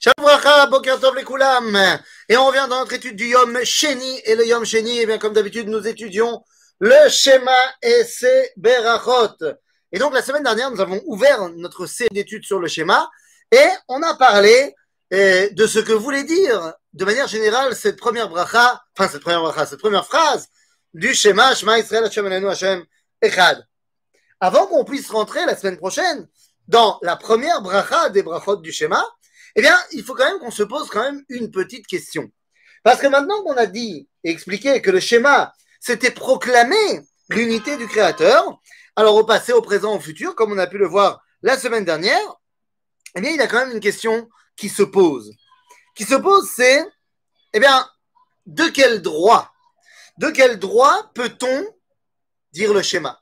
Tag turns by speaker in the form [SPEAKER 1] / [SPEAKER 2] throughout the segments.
[SPEAKER 1] Shalom Bracha, Boker Tov Lekoulam. Et on revient dans notre étude du Yom Sheni. Et le Yom Sheni, eh bien, comme d'habitude, nous étudions le schéma et ses berachot. Et donc, la semaine dernière, nous avons ouvert notre série d'études sur le schéma et on a parlé de ce que voulait dire, de manière générale, cette première phrase du schéma, Shema Israël Hashem Eloheinu Hashem Echad. Avant qu'on puisse rentrer la semaine prochaine dans la première bracha des brachot du schéma, eh bien, il faut quand même qu'on se pose quand même une petite question. Parce que maintenant qu'on a dit et expliqué que le schéma, c'était proclamer l'unité du Créateur, alors au passé, au présent, au futur, comme on a pu le voir la semaine dernière, eh bien, il y a quand même une question qui se pose. Qui se pose, c'est, eh bien, de quel droit peut-on dire le schéma?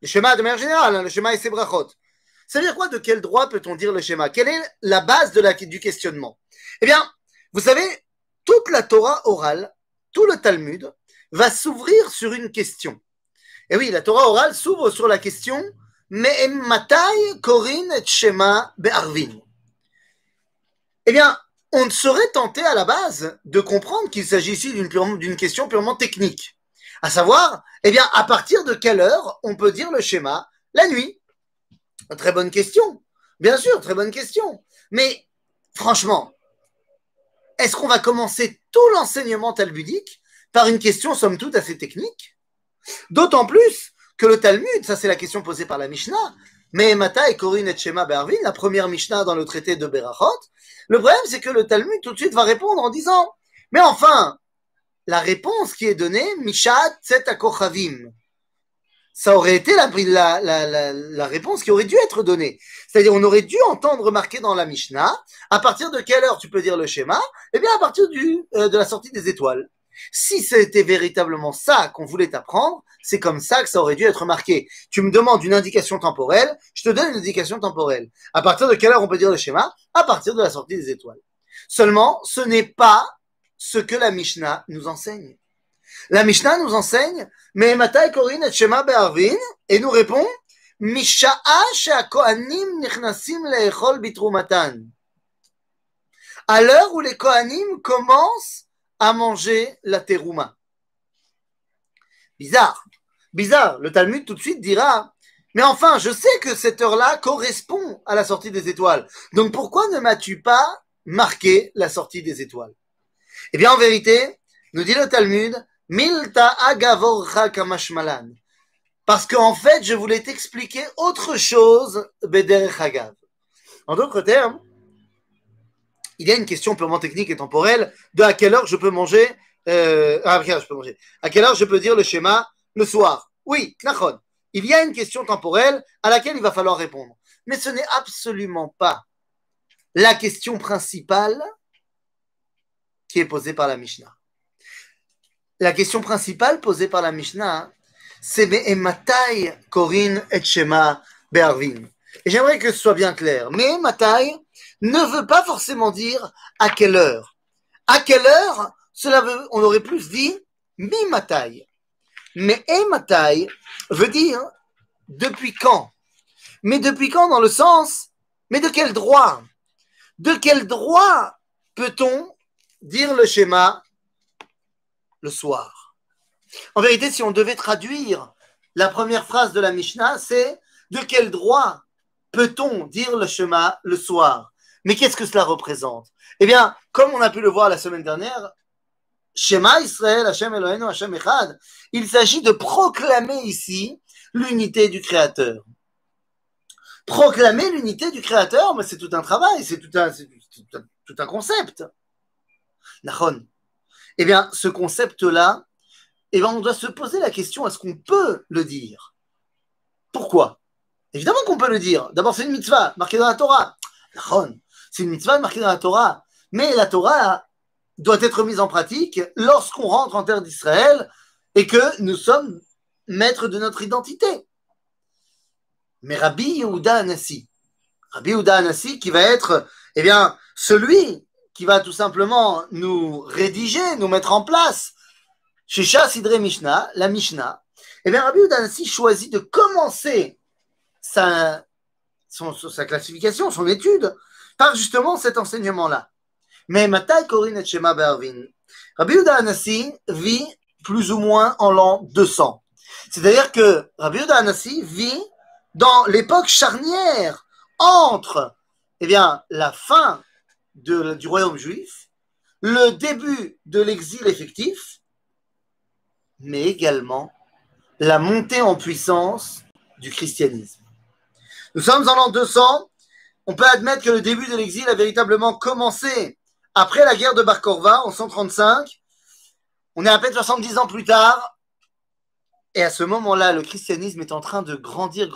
[SPEAKER 1] Le schéma de manière générale, hein, le schéma et ses brachot. Ça veut dire quoi? De quel droit peut-on dire le schéma? Quelle est la base du questionnement? Eh bien, vous savez, toute la Torah orale, tout le Talmud, va s'ouvrir sur une question. Et oui, la Torah orale s'ouvre sur la question Me'em matai korin et shema be'arvin. Eh bien, on serait tenté à la base de comprendre qu'il s'agit ici d'une question purement technique. À savoir, eh bien, à partir de quelle heure on peut dire le schéma? La nuit. Très bonne question. Bien sûr, très bonne question. Mais franchement, est-ce qu'on va commencer tout l'enseignement talmudique par une question somme toute assez technique? D'autant plus que le Talmud, ça c'est la question posée par la Mishnah, mais Mata et Korin et Shema Be'arvin, la première Mishnah dans le traité de Berachot, le problème c'est que le Talmud tout de suite va répondre en disant, mais enfin, la réponse qui est donnée, Mishat Tzet HaKochavim, ça aurait été la réponse qui aurait dû être donnée. C'est-à-dire, on aurait dû entendre marqué dans la Mishnah, à partir de quelle heure tu peux dire le schéma? Eh bien, à partir de la sortie des étoiles. Si c'était véritablement ça qu'on voulait apprendre, c'est comme ça que ça aurait dû être marqué. Tu me demandes une indication temporelle, je te donne une indication temporelle. À partir de quelle heure on peut dire le schéma? À partir de la sortie des étoiles. Seulement, ce n'est pas ce que la Mishnah nous enseigne. La Mishnah nous enseigne, mais Matai Korin et Shema Be'arvin, et nous répond, Misha'a she'akohanim nichnasim le'echol bitrumatan. À l'heure où les Kohanim commencent à manger la terouma. Bizarre. Bizarre. Le Talmud tout de suite dira, mais enfin, je sais que cette heure-là correspond à la sortie des étoiles. Donc pourquoi ne m'as-tu pas marqué la sortie des étoiles? Eh bien, en vérité, nous dit le Talmud, Milta agavorcha kamashmalan. Parce qu'en fait, je voulais t'expliquer autre chose, bederech agav. En d'autres termes, il y a une question purement technique et temporelle de à quelle heure je peux manger, à quelle heure je peux dire le schéma le soir. Oui, nachon. Il y a une question temporelle à laquelle il va falloir répondre. Mais ce n'est absolument pas la question principale qui est posée par la Mishnah. La question principale posée par la Mishnah, c'est Me'ematai Korin et Shema Be'arvin. Et j'aimerais que ce soit bien clair. Me'ematai ne veut pas forcément dire à quelle heure. À quelle heure, on aurait plus dit Mimatai. Me'ematai veut dire depuis quand. Mais depuis quand dans le sens, mais de quel droit? De quel droit peut-on dire le schéma le soir? En vérité, si on devait traduire la première phrase de la Mishnah, c'est de quel droit peut-on dire le schéma le soir? Mais qu'est-ce que cela représente? Eh bien, comme on a pu le voir la semaine dernière, Shema Israël, Hashem Eloheinu, Hashem Echad, il s'agit de proclamer ici l'unité du Créateur. Proclamer l'unité du Créateur, mais c'est tout un travail, c'est tout un concept. Nachon. Eh bien, ce concept-là, eh bien, on doit se poser la question, est-ce qu'on peut le dire? Pourquoi? Évidemment qu'on peut le dire. D'abord, c'est une mitzvah marquée dans la Torah. C'est une mitzvah marquée dans la Torah. Mais la Torah doit être mise en pratique lorsqu'on rentre en terre d'Israël et que nous sommes maîtres de notre identité. Mais Rabbi Yehuda Hanassi qui va être, eh bien, celui qui va tout simplement nous rédiger, nous mettre en place Shisha Sidre Mishnah, la Mishnah, eh bien, Rabbi Yehuda Hanassi choisit de commencer sa classification, son étude, par justement cet enseignement-là. Mais Matai Korin et Shema Be'arvin. Rabbi Yehuda Hanassi vit plus ou moins en l'an 200. C'est-à-dire que Rabbi Yehuda Hanassi vit dans l'époque charnière entre la fin du royaume juif, le début de l'exil effectif, mais également la montée en puissance du christianisme. Nous sommes en l'an 200. On peut admettre que le début de l'exil a véritablement commencé après la guerre de Bar Korva en 135. On est à peine 70 ans plus tard. Et à ce moment-là, le christianisme est en train de grandir.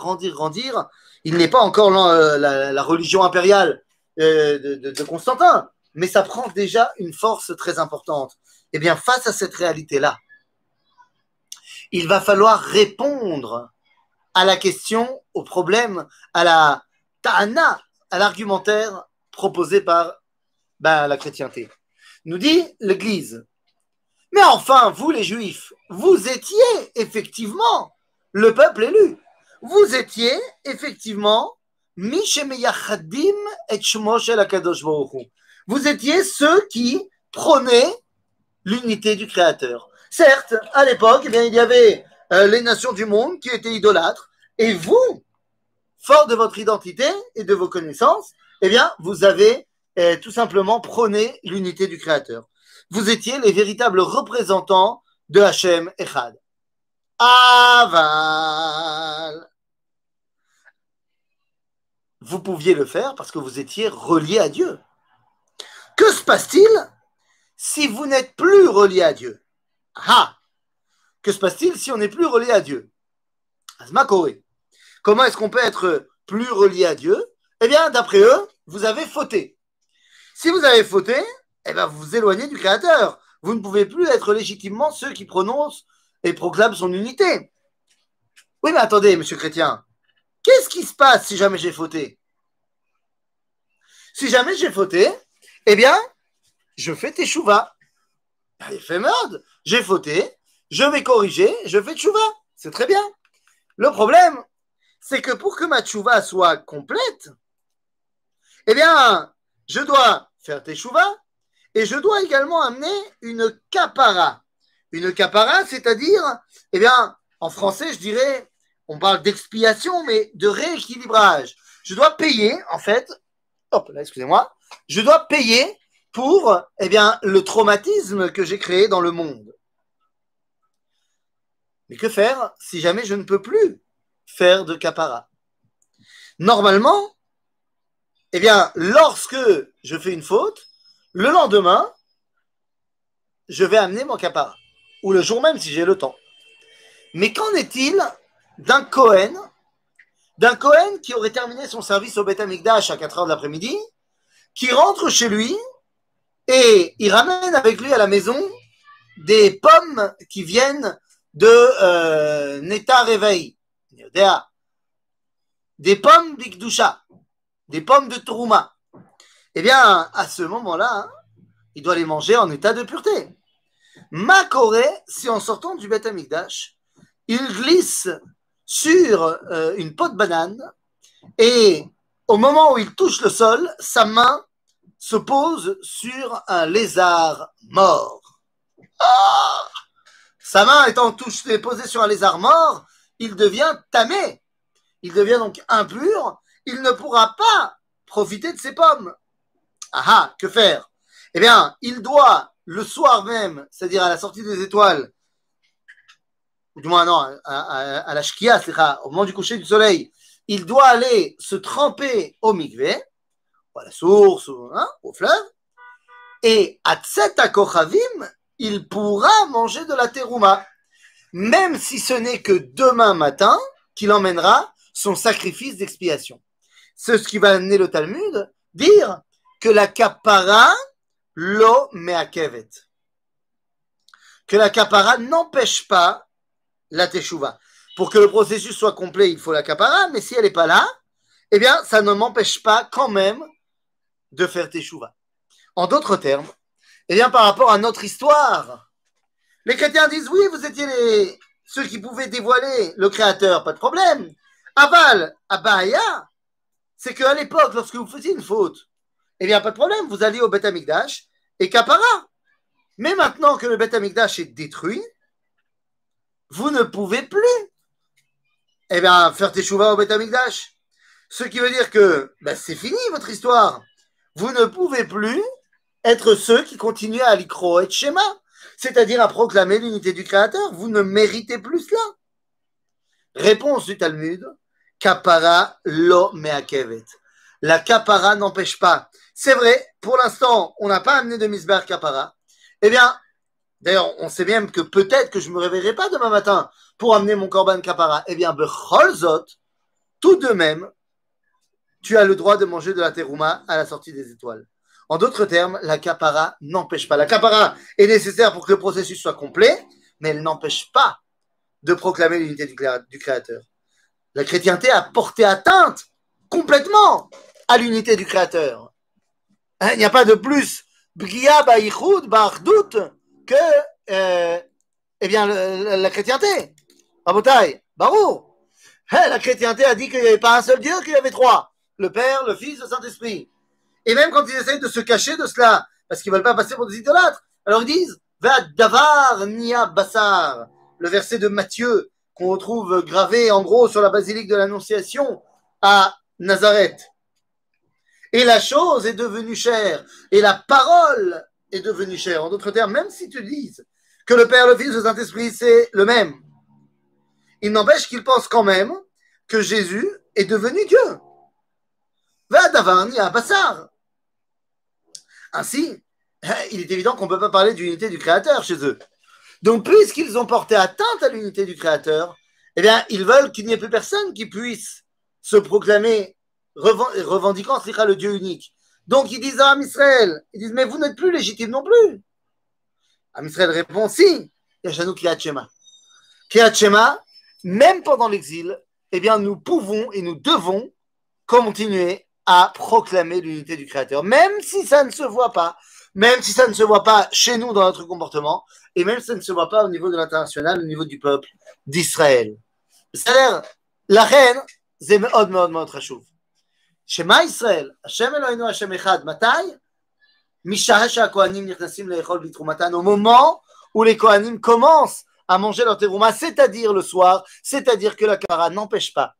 [SPEAKER 1] Il n'est pas encore la religion impériale de Constantin, mais ça prend déjà une force très importante. Eh bien, face à cette réalité-là, il va falloir répondre à la question, au problème, à la ta'ana, à l'argumentaire proposé par la chrétienté. Nous dit l'Église. Mais enfin, vous les Juifs, vous étiez effectivement le peuple élu. Vous étiez effectivement Mi shemeyachadim et shmo shel HaKadosh Baruch Hu. Vous étiez ceux qui prônaient l'unité du Créateur. Certes, à l'époque, il y avait les nations du monde qui étaient idolâtres, et vous, fort de votre identité et de vos connaissances, vous avez tout simplement prôné l'unité du Créateur. Vous étiez les véritables représentants de Hachem Echad. Aval. Vous pouviez le faire parce que vous étiez reliés à Dieu. Que se passe-t-il si vous n'êtes plus reliés à Dieu? Ah! Que se passe-t-il si on n'est plus relié à Dieu? Azmakore. Comment est-ce qu'on peut être plus relié à Dieu? D'après eux, vous avez fauté. Si vous avez fauté, vous vous éloignez du Créateur. Vous ne pouvez plus être légitimement ceux qui prononcent et proclament son unité. Oui, mais attendez, monsieur chrétien, qu'est-ce qui se passe si jamais j'ai fauté? Si jamais j'ai fauté, je fais teshuva. J'ai fauté, je vais corriger, je fais teshuva. C'est très bien. Le problème, c'est que pour que ma teshuva soit complète, je dois faire teshuva et je dois également amener une kapara. Une kapara, c'est-à-dire, en français, je dirais, on parle d'expiation, mais de rééquilibrage. Je dois payer, en fait, je dois payer pour, le traumatisme que j'ai créé dans le monde. Mais que faire si jamais je ne peux plus faire de kapara? Normalement, lorsque je fais une faute, le lendemain, je vais amener mon kapara. Ou le jour même si j'ai le temps. Mais qu'en est-il d'un Kohen qui aurait terminé son service au Beth Amikdash à 4 heures de l'après-midi, qui rentre chez lui et il ramène avec lui à la maison des pommes qui viennent de Neta Reveil, des pommes Bikdusha, des pommes de Trouma. À ce moment-là, il doit les manger en état de pureté. Makore, si en sortant du Beth Amikdash, il glisse sur une peau de banane et au moment où il touche le sol, sa main se pose sur un lézard mort. Oh, sa main étant posée sur un lézard mort, il devient tamé. Il devient donc impur. Il ne pourra pas profiter de ses pommes. Ah, que faire? Il doit, le soir même, c'est-à-dire à la sortie des étoiles, ou du moins non, à la shkia, c'est-à-dire au moment du coucher du soleil, il doit aller se tremper au mikvé, ou à la source, ou au fleuve, et à Tset Kochavim, il pourra manger de la terouma, même si ce n'est que demain matin qu'il emmènera son sacrifice d'expiation. C'est ce qui va amener le Talmud dire que la kapara lo meakevet, que la kapara n'empêche pas la teshuva. Pour que le processus soit complet, il faut la kapara, mais si elle n'est pas là, ça ne m'empêche pas quand même de faire teshuva. En d'autres termes, par rapport à notre histoire, les chrétiens disent oui, vous étiez ceux qui pouvaient dévoiler le Créateur, pas de problème. Aval, abaya, c'est qu'à l'époque, lorsque vous faisiez une faute, eh bien, pas de problème, vous allez au Beth Amikdash et Kapara. Mais maintenant que le Beth Amikdash est détruit, vous ne pouvez plus, eh bien, faire teshuva au Beth Amikdash. Ce qui veut dire que c'est fini votre histoire. Vous ne pouvez plus être ceux qui continuent à l'ikro et Shema, c'est-à-dire à proclamer l'unité du Créateur. Vous ne méritez plus cela. Réponse du Talmud, kapara lo meakevet. La kapara n'empêche pas. C'est vrai, pour l'instant, on n'a pas amené de misbar kapara. Eh bien, d'ailleurs, on sait même que peut-être que je ne me réveillerai pas demain matin pour amener mon korban kapara. Eh bien, bechol zot, tout de même, tu as le droit de manger de la terouma à la sortie des étoiles. En d'autres termes, la kapara n'empêche pas. La kapara est nécessaire pour que le processus soit complet, mais elle n'empêche pas de proclamer l'unité du Créateur. La chrétienté a porté atteinte complètement à l'unité du Créateur. Hein, il n'y a pas de plus bria ba'ichud ba'achdout que eh bien, la chrétienté. Rabotai, barou. La chrétienté a dit qu'il n'y avait pas un seul Dieu, qu'il y avait trois. Le Père, le Fils, le Saint-Esprit. Et même quand ils essayent de se cacher de cela, parce qu'ils ne veulent pas passer pour des idolâtres, alors ils disent Va davar nia basar, le verset de Matthieu qu'on retrouve gravé en gros sur la basilique de l'Annonciation à Nazareth. Et la chose est devenue chère, et la parole est devenue chère. En d'autres termes, même si tu dises que le Père, le Fils, le Saint-Esprit, c'est le même, il n'empêche qu'ils pensent quand même que Jésus est devenu Dieu. Va davar nia basar. Ainsi, il est évident qu'on ne peut pas parler d'unité du Créateur chez eux. Donc, puisqu'ils ont porté atteinte à l'unité du Créateur, eh bien, ils veulent qu'il n'y ait plus personne qui puisse se proclamer revendiquant le Dieu unique. Donc, ils disent à Am Israël, ils disent, mais vous n'êtes plus légitime non plus. Am Israël répond, si, Yashanu Kriyat Shema. Kriyat Shema, même pendant l'exil, eh bien, nous pouvons et nous devons continuer à proclamer l'unité du Créateur, même si ça ne se voit pas, même si ça ne se voit pas chez nous dans notre comportement, et même si ça ne se voit pas au niveau de l'international, au niveau du peuple d'Israël. C'est-à-dire, la reine, c'est מאוד מאוד מאוד חשוב. שמה ישראל, השם אלוהינו השם אחד, מתי? משעה שהכהנים נכנסים לאכול בתרומתן, au moment où les Kohanim commencent à manger leur terouma, c'est-à-dire le soir, c'est-à-dire que la kapara n'empêche pas.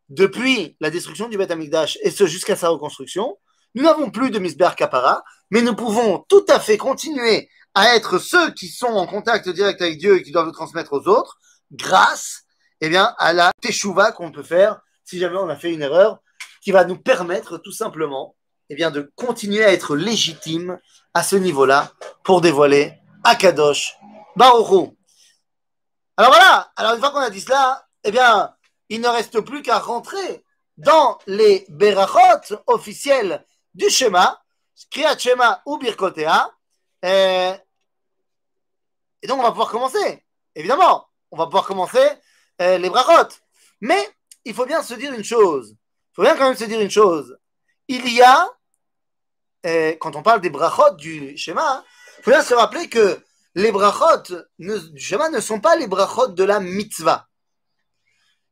[SPEAKER 1] Depuis la destruction du Beth Amikdash et ce jusqu'à sa reconstruction, nous n'avons plus de misber kapara, mais nous pouvons tout à fait continuer à être ceux qui sont en contact direct avec Dieu et qui doivent le transmettre aux autres, grâce à la teshuva qu'on peut faire si jamais on a fait une erreur, qui va nous permettre tout simplement de continuer à être légitime à ce niveau-là pour dévoiler Akadosh Baruch Hu. Alors voilà, alors une fois qu'on a dit cela, il ne reste plus qu'à rentrer dans les berachot officiels du Shema, Kriyat Shema ou Birkotea. Et donc, on va pouvoir commencer. Évidemment, on va pouvoir commencer les brachot. Mais il faut bien se dire une chose. Il faut bien quand même se dire une chose. Il y a, quand on parle des brachot du Shema, il faut bien se rappeler que les brachot du Shema ne sont pas les brachot de la mitzvah.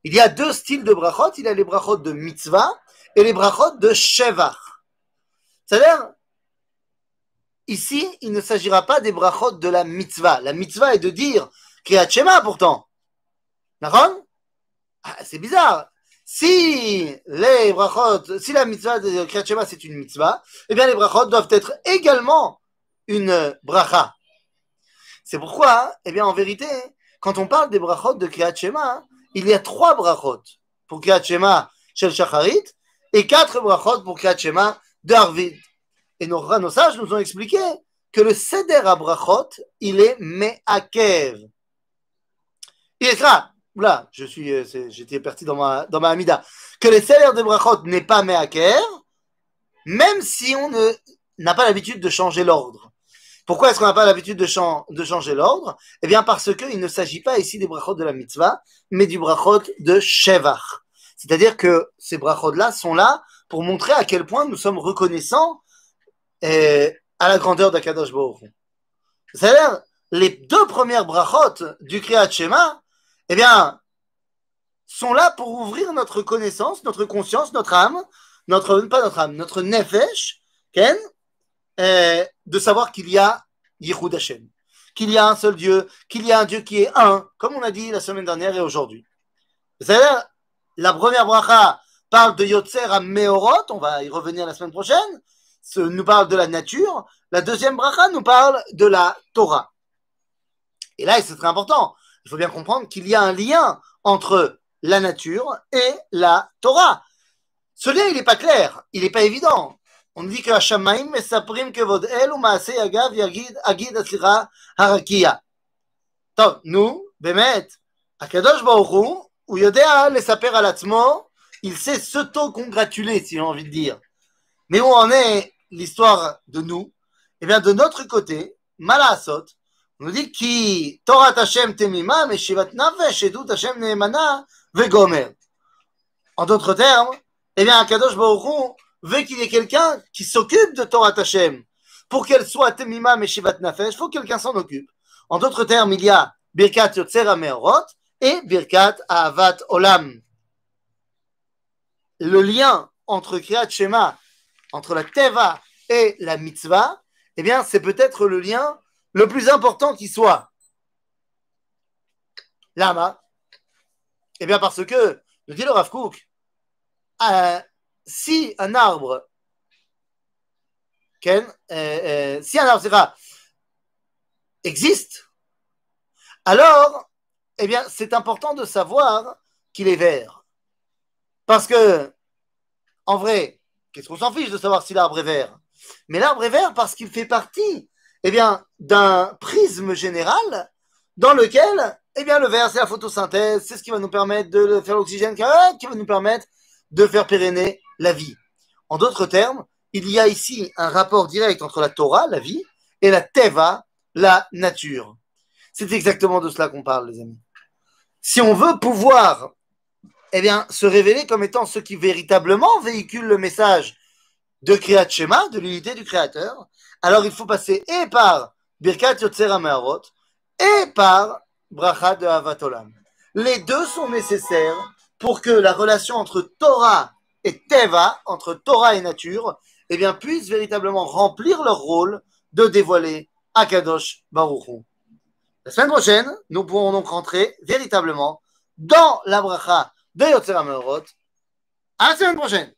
[SPEAKER 1] Il y a deux styles de brachot. Il y a les brachot de mitzvah et les brachot de shevach. C'est-à-dire, ici, il ne s'agira pas des brachot de la mitzvah. La mitzvah est de dire Kriyat Shema pourtant. D'accord? C'est bizarre. Si les brachot, si la mitzvah de Kriyat Shema c'est une mitzvah, eh bien les brachot doivent être également une bracha. C'est pourquoi, en vérité, quand on parle des brachot de Kriyat Shema, il y a 3 brachot pour Kriyat Shema Shel Shacharit et 4 brachot pour Kriyat Shema de Arvit. Et nos sages nous ont expliqué que le Seder à brachot, il est me'akev. Il est là. Oula, j'étais parti dans ma Amida. Que le Seder de brachot n'est pas me'akev, même si on n'a pas l'habitude de changer l'ordre. Pourquoi est-ce qu'on n'a pas l'habitude de changer l'ordre? Eh bien, parce qu'il ne s'agit pas ici des brachot de la mitzvah, mais du brachot de shevach. C'est-à-dire que ces brachot-là sont là pour montrer à quel point nous sommes reconnaissants à la grandeur d'Akadosh Baruch Hu. C'est-à-dire, les 2 premières brachot du Kriyat Shema, sont là pour ouvrir notre connaissance, notre conscience, notre âme, notre nefesh, Ken, de savoir qu'il y a Yichud Hashem, qu'il y a un seul Dieu, qu'il y a un Dieu qui est un, comme on a dit la semaine dernière et aujourd'hui. C'est-à-dire, la première bracha parle de Yotzer à Meorot, on va y revenir la semaine prochaine, nous parle de la nature. La deuxième bracha nous parle de la Torah. Et là, c'est très important, il faut bien comprendre qu'il y a un lien entre la nature et la Torah. Ce lien, il n'est pas clair, il n'est pas évident. On dit que Hashamaim mesaprim kevod el ou maaseh agav agid atzlicha harakia. טוב, nous, באמת, הקדוש ברוך הוא יודע לספר על עצמו, il sait s'auto-congratuler, si j'ai envie de dire. Mais où en est l'histoire de nous? Eh bien, de notre côté, Malasot, on nous dit qui Torah Hashem temima, meshivat nafesh, edut Hashem neemana, vegomer. En d'autres termes, eh bien, Kadosh Baruch Hu veut qu'il y ait quelqu'un qui s'occupe de Torah Hashem. Pour qu'elle soit temima, meshivat nafesh, il faut que quelqu'un s'en occupe. En d'autres termes, il y a Birkat Yotzer HaMeorot et Birkat Ahavat Olam. Le lien entre Kriyat Shema, entre la Teva et la Mitzvah, eh bien, c'est peut-être le lien le plus important qui soit. Lama? Eh bien, parce que, nous dit le Rav Kook, si un arbre, existe, alors, eh bien, c'est important de savoir qu'il est vert. Parce que, en vrai, qu'est-ce qu'on s'en fiche de savoir si l'arbre est vert? Mais l'arbre est vert parce qu'il fait partie, eh bien, d'un prisme général dans lequel, eh bien, le vert, c'est la photosynthèse, c'est ce qui va nous permettre de faire l'oxygène, qui va nous permettre de faire pérenner la vie. En d'autres termes, il y a ici un rapport direct entre la Torah, la vie, et la Teva, la nature. C'est exactement de cela qu'on parle, les amis. Si on veut pouvoir, eh bien, se révéler comme étant ceux qui véritablement véhiculent le message de Kriyat Shema, de l'unité du Créateur, alors il faut passer et par Birkat Yotzer HaMeorot et par Bracha de Ahavat Olam. Les deux sont nécessaires pour que la relation entre Torah et Teva, entre Torah et nature, eh bien, puisse véritablement remplir leur rôle de dévoiler Akadosh Baruch Hu. La semaine prochaine, nous pourrons donc rentrer véritablement dans la bracha de Yotzer HaMeorot. À la semaine prochaine!